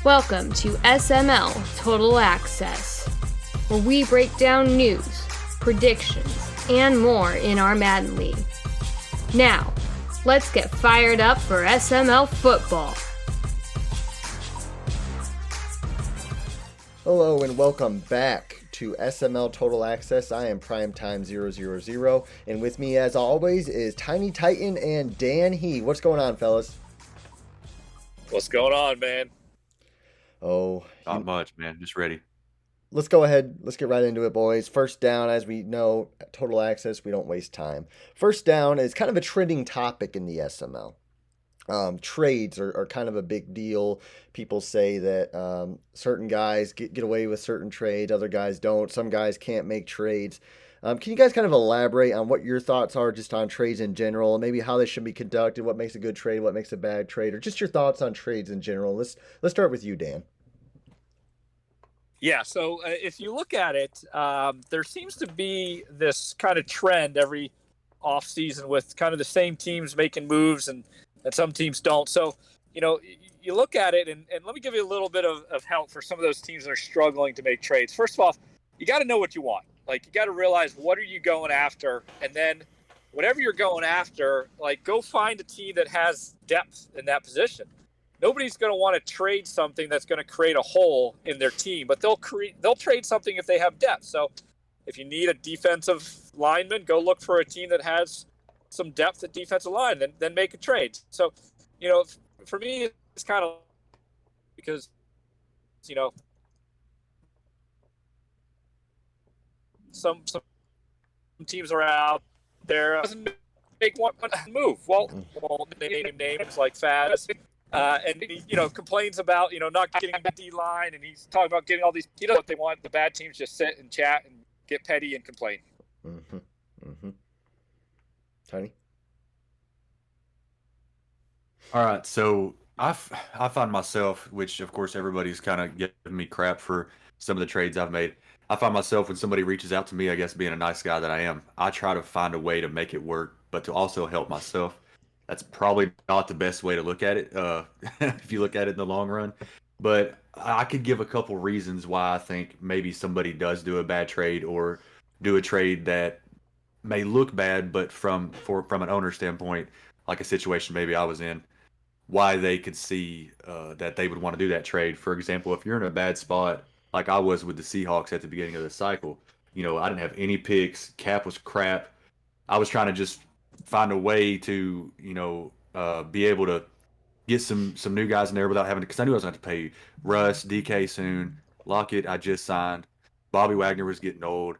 Welcome to SML Total Access, where we break down news, predictions, and more in our Madden League. Now, let's get fired up for SML football. Hello and welcome back to SML Total Access. I am Primetime 000, and with me as always is Tiny Titan and Dan He. What's going on, fellas? What's going on, man? Oh, Not much, man. Just ready. let's go ahead. Let's get right into it, boys. First down, as we know, Total Access, we don't waste time. First down is kind of a trending topic in the SML. Trades are kind of a big deal. People say that certain guys get away with certain trades, other guys don't. Some guys can't make trades. Can you guys kind of elaborate on what your thoughts are just on trades in general, maybe how they should be conducted, what makes a good trade, what makes a bad trade, or just your thoughts on trades in general? Let's start with you, Dan. Yeah, so if you look at it, there seems to be this kind of trend every offseason with kind of the same teams making moves and some teams don't. So, you look at it, and let me give you a little bit of help for some of those teams that are struggling to make trades. First of all, you got to know what you want. Like, you got to realize what are you going after, and then whatever you're going after, like, go find a team that has depth in that position. Nobody's going to want to trade something that's going to create a hole in their team, but they'll trade something if they have depth. So if you need a defensive lineman, go look for a team that has some depth at defensive line, then make a trade. So, for me, it's kind of because, some teams are out there doesn't make one move. Well, name names like Faz, and he, complains about not getting the D line, and he's talking about getting all these. What they want. The bad teams just sit and chat and get petty and complain. Tony? All right, so I find myself, which of course everybody's kind of giving me crap for some of the trades I've made. I find myself when somebody reaches out to me, I guess being a nice guy that I am, I try to find a way to make it work, but to also help myself. That's probably not the best way to look at it, if you look at it in the long run. But I could give a couple reasons why I think maybe somebody does do a bad trade or do a trade that may look bad, but from an owner standpoint, like a situation maybe I was in, why they could see that they would want to do that trade. For example, if you're in a bad spot, like I was with the Seahawks at the beginning of the cycle, I didn't have any picks, cap was crap. I was trying to just find a way to, be able to get some new guys in there without having to, because I knew I was going to have to pay Russ, DK soon, Lockett I just signed, Bobby Wagner was getting old,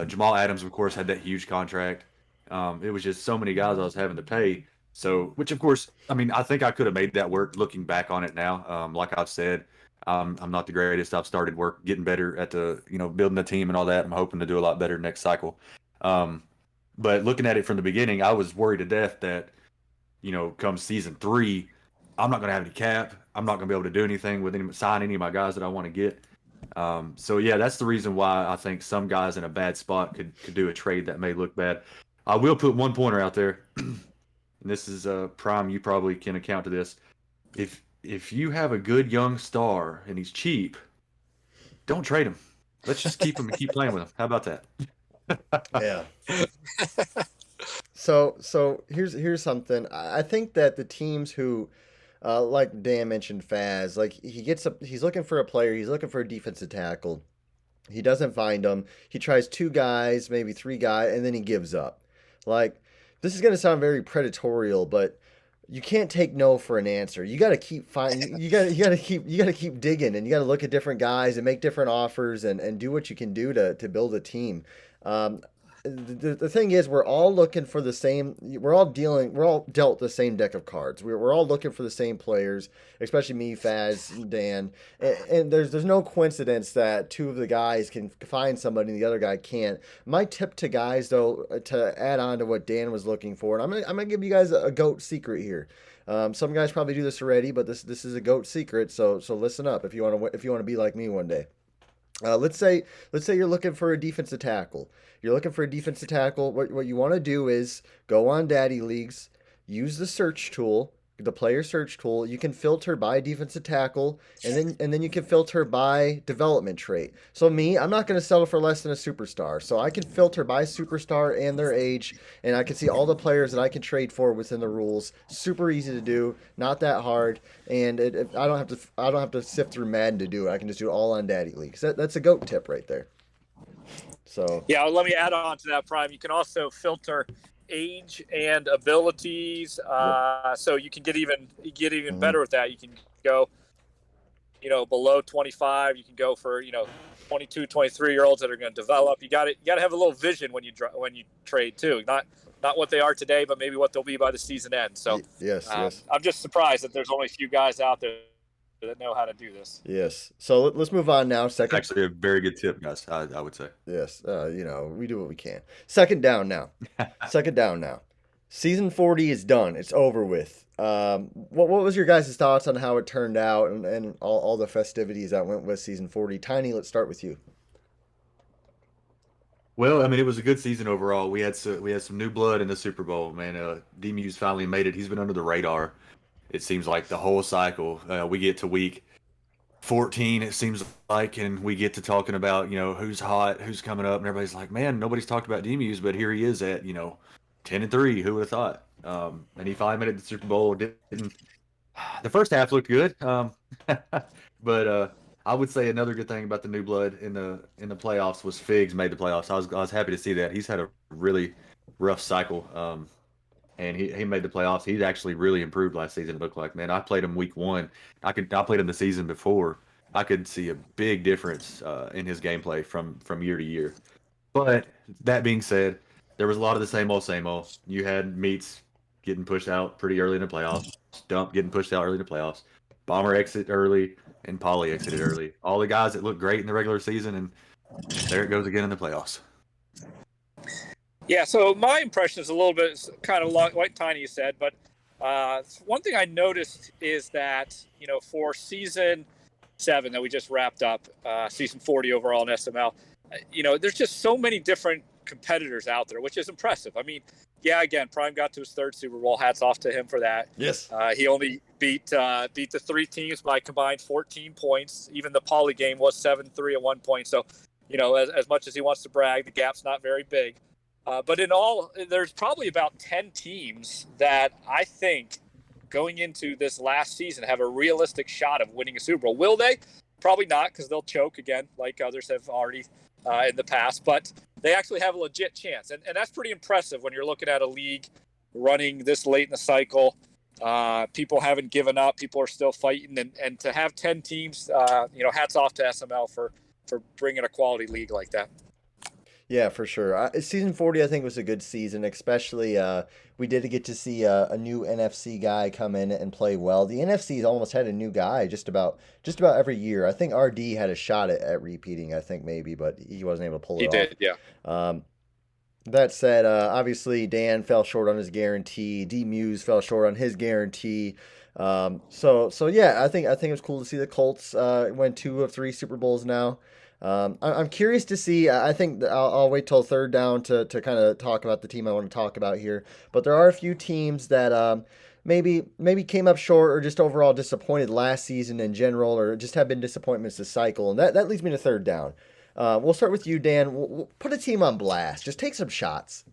Jamal Adams of course had that huge contract. It was just so many guys I was having to pay. So, which of course, I mean, I think I could have made that work looking back on it now. Like I've said, I'm not the greatest. I've started getting better at building a team and all that. I'm hoping to do a lot better next cycle. But looking at it from the beginning, I was worried to death that, come season 3, I'm not going to have any cap. I'm not going to be able to do anything with sign any of my guys that I want to get. So yeah, that's the reason why I think some guys in a bad spot could do a trade that may look bad. I will put one pointer out there. And this is Prime, you probably can account to this. If you have a good young star and he's cheap, don't trade him. Let's just keep him and keep playing with him. How about that? Yeah. So here's something. I think that the teams who, like Dan mentioned, Faz, like he's looking for a player. He's looking for a defensive tackle. He doesn't find them. He tries 2 guys, maybe 3 guys, and then he gives up. Like, this is going to sound very predatorial, but you can't take no for an answer. You got to keep finding. You got to keep digging, and you got to look at different guys and make different offers and do what you can do to build a team. The thing is, we're all looking for the same. We're all dealt the same deck of cards. We're all looking for the same players, especially me, Faz, and Dan. And there's no coincidence that 2 of the guys can find somebody and the other guy can't. My tip to guys, though, to add on to what Dan was looking for, and I'm gonna give you guys a GOAT secret here. Some guys probably do this already, but this is a GOAT secret. So listen up if you want to be like me one day. Let's say you're looking for a defensive tackle. You're looking for a defensive tackle. What you want to do is go on Daddy Leagues, use the search tool, the player search tool, you can filter by defensive tackle, and then you can filter by development trait. So me, I'm not going to settle for less than a superstar. So I can filter by superstar and their age, and I can see all the players that I can trade for within the rules. Super easy to do, not that hard, and I don't have to sift through Madden to do it. I can just do it all on Daddy Leagues. That's a GOAT tip right there. So yeah, let me add on to that, Prime. You can also filter age and abilities, so you can get even better with that. You can go, below 25. You can go for 22, 23-year-olds that are going to develop. You got to have a little vision when you trade too. Not what they are today, but maybe what they'll be by the season end. So yes. I'm just surprised that there's only a few guys out there that know how to do this. Yes. So let's move on now. Second, Actually, a very good tip, guys. I would say. yes. We do what we can. Second down now. Second down now. Season 40 is done. It's over with. What was your guys' thoughts on how it turned out and all the festivities that went with season 40? Tiny, let's start with you. Well, I mean, it was a good season overall. We had some new blood in the Super Bowl, man. D-Muse finally made it. He's been under the radar. It seems like the whole cycle. We get to week 14, it seems like, and we get to talking about, who's hot, who's coming up, and everybody's like, man, nobody's talked about D-Muse, but here he is at, 10-3. Who would have thought? And he finally made it to the Super Bowl. Didn't the first half looked good, but I would say another good thing about the new blood in the playoffs was Figs made the playoffs. I was happy to see that. He's had a really rough cycle. And he made the playoffs. He's actually really improved last season, it looked like. Man, I played him week 1. I played him the season before. I could see a big difference in his gameplay from year to year. But that being said, there was a lot of the same old. You had Meats getting pushed out pretty early in the playoffs, Dump getting pushed out early in the playoffs, Bomber exit early, and Polly exited early. All the guys that looked great in the regular season, and there it goes again in the playoffs. Yeah, so my impression is a little bit kind of like Tiny said, but one thing I noticed is that, for season 7 that we just wrapped up, season 40 overall in SML, there's just so many different competitors out there, which is impressive. I mean, yeah, again, Prime got to his 3rd Super Bowl. Hats off to him for that. Yes. He only beat the 3 teams by combined 14 points. Even the Poly game was 7-3 at one point. So, as much as he wants to brag, the gap's not very big. But in all, there's probably about 10 teams that I think going into this last season have a realistic shot of winning a Super Bowl. Will they? Probably not, because they'll choke again, like others have already in the past. But they actually have a legit chance. And that's pretty impressive when you're looking at a league running this late in the cycle. People haven't given up. People are still fighting. And to have 10 teams, hats off to SML for bringing a quality league like that. Yeah, for sure. Season 40, I think, was a good season, especially we did get to see a new NFC guy come in and play well. The NFC's almost had a new guy just about every year. I think RD had a shot at repeating, I think maybe, but he wasn't able to pull it off. He did, yeah. That said, obviously Dan fell short on his guarantee. D-Muse fell short on his guarantee. So yeah, I think it was cool to see the Colts win 2 of 3 Super Bowls now. I'm curious to see. I think I'll wait till third down to kind of talk about the team I want to talk about here. But there are a few teams that maybe came up short or just overall disappointed last season in general, or just have been disappointments this cycle. And that leads me to third down. We'll start with you, Dan. We'll put a team on blast. Just take some shots.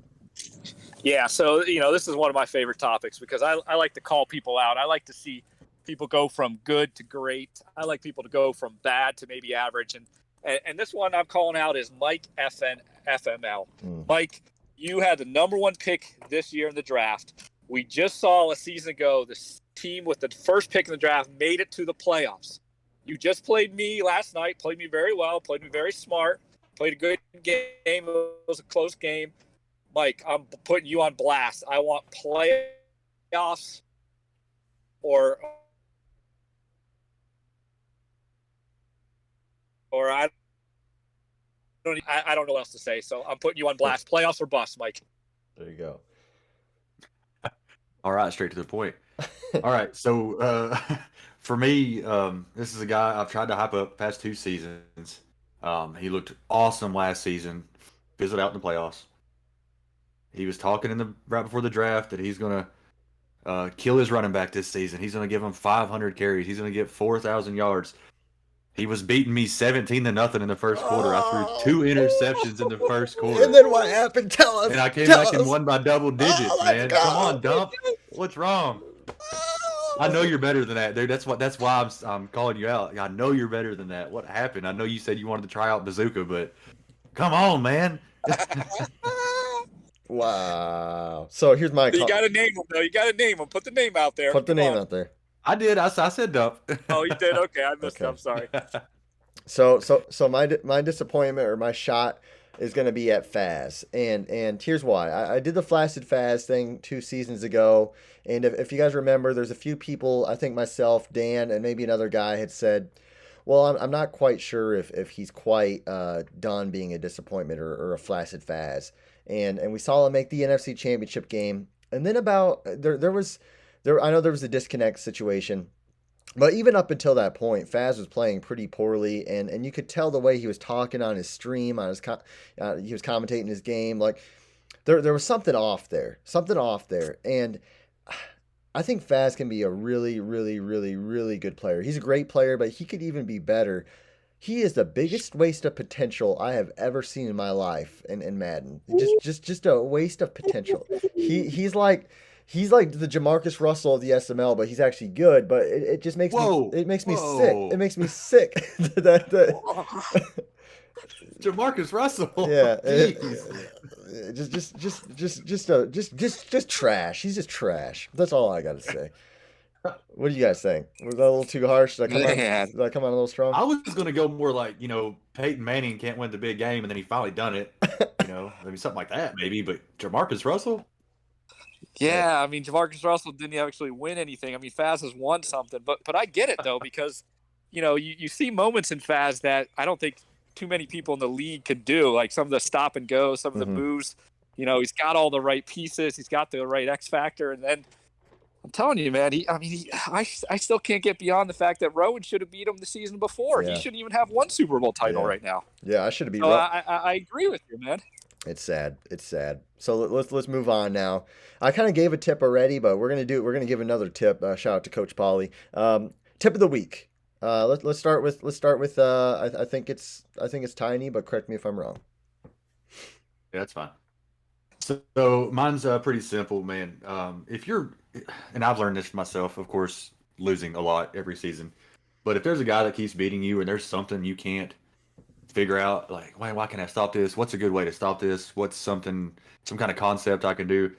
Yeah, so this is one of my favorite topics because I like to call people out. I like to see people go from good to great. I like people to go from bad to maybe average. And this one I'm calling out is Mike FML. Mike, you had the number 1 pick this year in the draft. We just saw a season ago this team with the first pick in the draft made it to the playoffs. You just played me last night, played me very well, played me very smart, played a good game. It was a close game. Mike, I'm putting you on blast. I want playoffs or I don't know what else to say. So I'm putting you on blast. Playoffs or bust, Mike. There you go. All right, straight to the point. All right, so for me, this is a guy I've tried to hype up past 2 seasons. He looked awesome last season, fizzled out in the playoffs. He was talking right before the draft that he's gonna kill his running back this season. He's going to give him 500 carries. He's going to get 4,000 yards. He was beating me 17-0 in the first quarter. I threw 2 interceptions in the first quarter. And then what happened? Tell us. And I came Tell back and us. won by double digits, let's man. go. Come on, Dump. What's wrong? I know you're better than that, dude. That's why I'm calling you out. I know you're better than that. What happened? I know you said you wanted to try out Bazooka, but come on, man. Wow. So here's my You got to name him, though. You got to name him. Put the name out there. Put the name out there. I did. I said Dump. Oh, you did? Okay, I missed it. I'm sorry. So my disappointment or my shot is going to be at Faz, and here's why. I did the Flaccid Faz thing 2 seasons ago, and if you guys remember, there's a few people, I think myself, Dan, and maybe another guy had said, well, I'm not quite sure if he's quite done being a disappointment or a Flaccid Faz, and we saw him make the NFC Championship game, and then I know there was a disconnect situation. But even up until that point, Faz was playing pretty poorly, and you could tell the way he was talking on his stream, on his he was commentating his game. Like there was something off there, and I think Faz can be a really, really, really, really good player. He's a great player, but he could even be better. He is the biggest waste of potential I have ever seen in my life in Madden. Just a waste of potential. He's like the Jamarcus Russell of the SML, but he's actually good. But it just makes me sick. It makes me sick. Jamarcus Russell. Yeah. Just trash. He's just trash. That's all I got to say. What do you guys think? Was that a little too harsh? Did I come on a little strong? I was going to go more like, Peyton Manning can't win the big game, and then he finally done it. Something like that maybe. But Jamarcus Russell? Yeah, I mean, Jamarcus Russell didn't actually win anything. I mean, Faz has won something, but I get it, though, because, you see moments in Faz that I don't think too many people in the league could do, like some of the stop and go, some of the moves. He's got all the right pieces. He's got the right X factor. And then I'm telling you, man, I still can't get beyond the fact that Rowan should have beat him the season before. Yeah. He shouldn't even have one Super Bowl title right now. Yeah, I should have beat Rowan. I agree with you, man. It's sad. So let's move on now. I kind of gave a tip already, but we're gonna give another tip. Shout out to Coach Pauly. Tip of the week. Let's start with. I think it's Tiny, but correct me if I'm wrong. Yeah, that's fine. So mine's pretty simple, man. If you're, and I've learned this myself, of course, losing a lot every season. But if there's a guy that keeps beating you, and there's something you can't figure out, like, why can I stop this? What's a good way to stop this? What's some kind of concept I can do?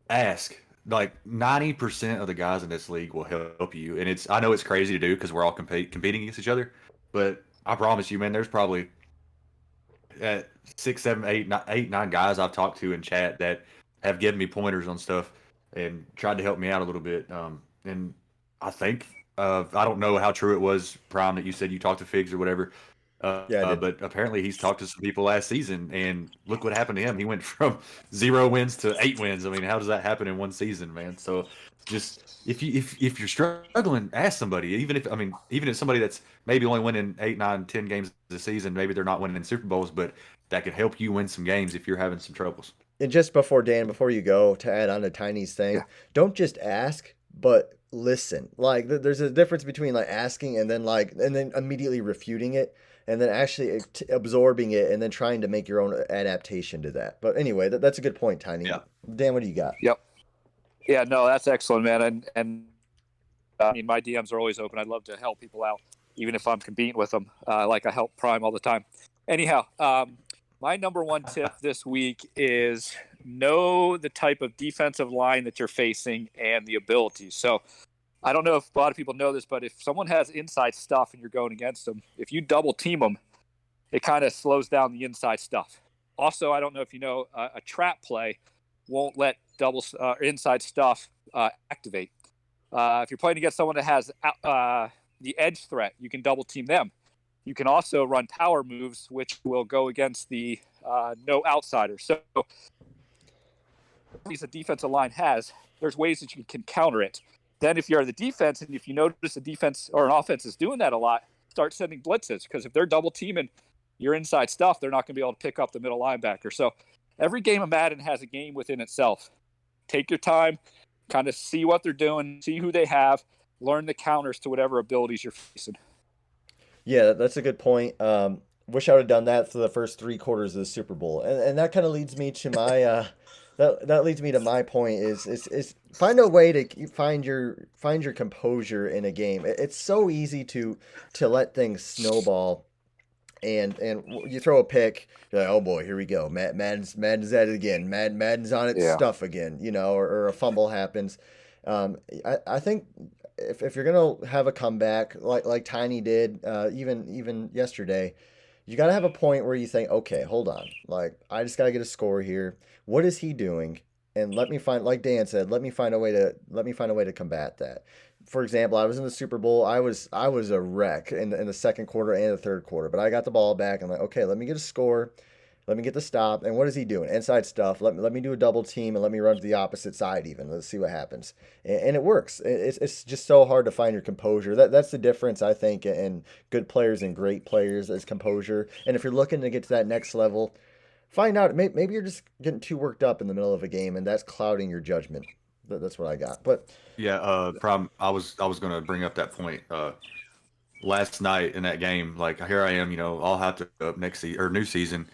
Ask. Like 90% of the guys in this league will help you, and I know it's crazy to do because we're all competing against each other, but I promise you, man, there's probably 6, 7, 8, 9 guys I've talked to in chat that have given me pointers on stuff and tried to help me out a little bit. And I think I don't know how true it was, Prime, that you said you talked to Figs or whatever. But apparently he's talked to some people last season, and look what happened to him. He went from 0 wins to 8 wins. I mean, how does that happen in one season, man? So just if you're struggling, ask somebody. Even if somebody that's maybe only winning 8, 9, 10 games a season, maybe they're not winning Super Bowls, but that could help you win some games if you're having some troubles. And just before you go, to add on to Tiny's thing, Don't just ask, but listen. Like there's a difference between like asking and then immediately refuting it, and then actually absorbing it and then trying to make your own adaptation to that. But anyway, that's a good point, Tiny. Yeah. Dan, what do you got? Yep. Yeah, no, that's excellent, man. And I mean, my DMs are always open. I'd love to help people out, even if I'm competing with them, like I help Prime all the time. Anyhow, my number one tip this week is know the type of defensive line that you're facing and the abilities. So I don't know if a lot of people know this, but if someone has inside stuff and you're going against them, if you double team them, it kind of slows down the inside stuff. Also, I don't know if you know, a trap play won't let inside stuff activate. If you're playing against someone that has the edge threat, you can double team them. You can also run power moves, which will go against the no outsider. So these a defensive line has, there's ways that you can counter it. Then if you're the defense and if you notice a defense or an offense is doing that a lot, start sending blitzes, because if they're double teaming your inside stuff, they're not going to be able to pick up the middle linebacker. So every game of Madden has a game within itself. Take your time. kind of see what they're doing, see who they have, learn the counters to whatever abilities you're facing. Yeah, that's a good point. Wish I would have done that for the first 3 quarters of the Super Bowl, and that kind of leads me to my that leads me to my point is find a way to find your composure in a game. It's so easy to let things snowball, and you throw a pick, you're like, oh boy, here we go. Madden's at it again. Madden's on its Yeah. stuff again, or a fumble happens. I think if you're gonna have a comeback like Tiny did, even yesterday, you gotta have a point where you think, okay, hold on, like I just gotta get a score here. What is he doing? And let me find, like Dan said, let me find a way to combat that. For example, I was in the Super Bowl. I was a wreck in the second quarter and the third quarter, but I got the ball back. I'm like, okay, let me get a score. Let me get the stop. And what is he doing? Inside stuff. Let me do a double team and let me run to the opposite side even. Let's see what happens. And it works. It's just so hard to find your composure. That's the difference, I think, in good players and great players is composure. And if you're looking to get to that next level, find out. Maybe you're just getting too worked up in the middle of a game, and that's clouding your judgment. That's what I got. But Yeah, I was going to bring up that point. Last night in that game, like here I am, all hyped up new season,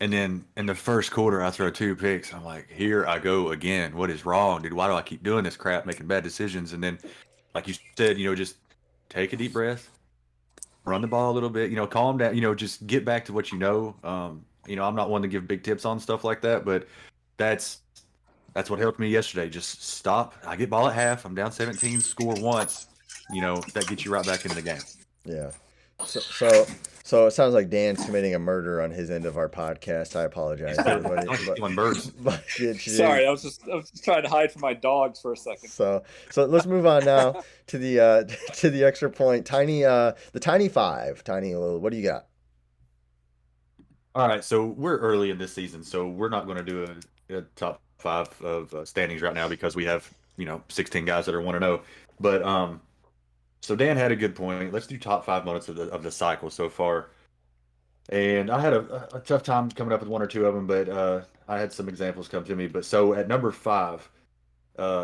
and then in the first quarter I throw 2 picks. I'm like, here I go again. What is wrong, dude? Why do I keep doing this crap, making bad decisions? And then, like you said, just take a deep breath, run the ball a little bit, calm down, just get back to what you know. I'm not one to give big tips on stuff like that, but that's what helped me yesterday. Just stop. I get ball at half. I'm down 17, score once. That gets you right back into the game. yeah. So it sounds like Dan's committing a murder on his end of our podcast. I apologize, everybody. Killing birds. Sorry, I was just trying to hide from my dogs for a second. So let's move on now to the to the extra point. The Tiny Five. Tiny, what do you got? All right, so we're early in this season, so we're not going to do a top 5 of standings right now because we have 16 guys that are 1-0. But so Dan had a good point. Let's do top 5 moments of the cycle so far. And I had a tough time coming up with 1 or 2 of them, but I had some examples come to me. But so at number 5,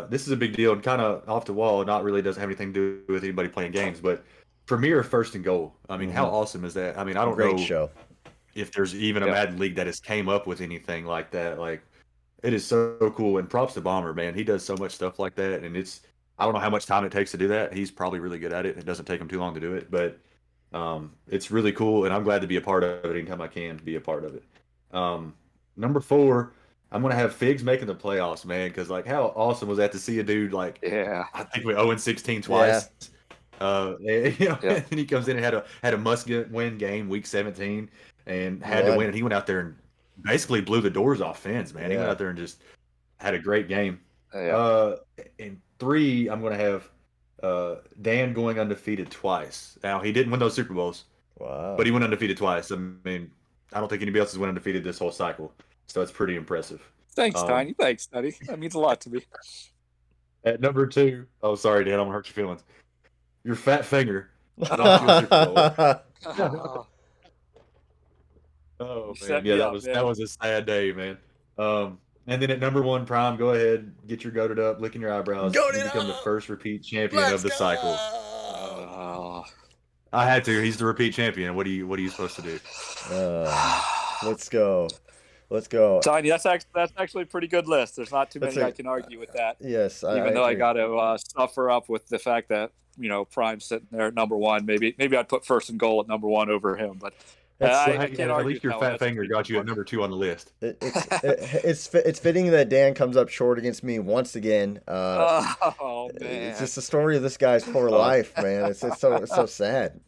this is a big deal and kind of off the wall. Not really doesn't have anything to do with anybody playing games, but premier first and goal. I mean, how awesome is that? I mean, I don't Great know show. if there's even a Madden league that has came up with anything like that. Like, it is so cool. And props to Bomber, man. He does so much stuff like that, and I don't know how much time it takes to do that. He's probably really good at it. It doesn't take him too long to do it, but it's really cool, and I'm glad to be a part of it anytime I can be a part of it. Number 4, I'm going to have Figs making the playoffs, man, because, like, how awesome was that to see a dude, like, I think we 0-16 twice. Yeah. And he comes in and had a must-win game, week 17, and had to win it. He went out there and basically blew the doors off fans, man. He went out there and just had a great game. In 3, I'm going to have Dan going undefeated twice. Now, he didn't win those Super Bowls, but he went undefeated twice. I mean, I don't think anybody else has went undefeated this whole cycle, so it's pretty impressive. Thanks, Tiny. Thanks, Teddy. That means a lot to me. At number 2, oh, sorry, Dan, I'm going to hurt your feelings. Your fat finger. Oh, man. Yeah, that was a sad day, man. And then at number 1, Prime, go ahead, get your goated up, licking your eyebrows. You become the first repeat champion of the cycle. I had to. He's the repeat champion. What are you supposed to do? Let's go. Tiny, that's actually a pretty good list. There's not too many I can argue with that. Yes, even though I got to suffer up with the fact that Prime's sitting there at number 1. Maybe I'd put first and goal at number 1 over him, but I can't argue. At least your fat finger got you at number 2 on the list. It's fitting that Dan comes up short against me once again. Oh man, it's just the story of this guy's poor life, man. It's so sad.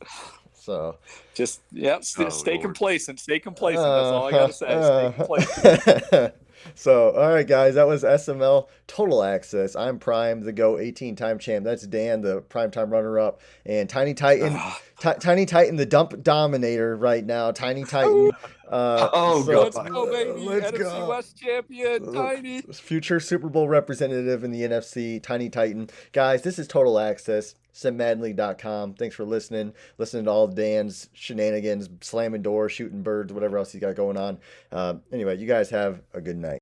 So just stay complacent. Stay complacent. That's all I gotta say. Stay complacent. So, all right, guys, that was SML Total Access. I'm Prime, the Go 18-time champ. That's Dan, the primetime runner-up, and Tiny Titan, Tiny Titan, the dump dominator right now. Tiny Titan. Let's go, baby! NFC West champion, Tiny. Future Super Bowl representative in the NFC, Tiny Titan. Guys, this is Total Access. SimMaddenLeague.com. Thanks for listening to all Dan's shenanigans, slamming doors, shooting birds, whatever else he's got going on. Anyway, you guys have a good night.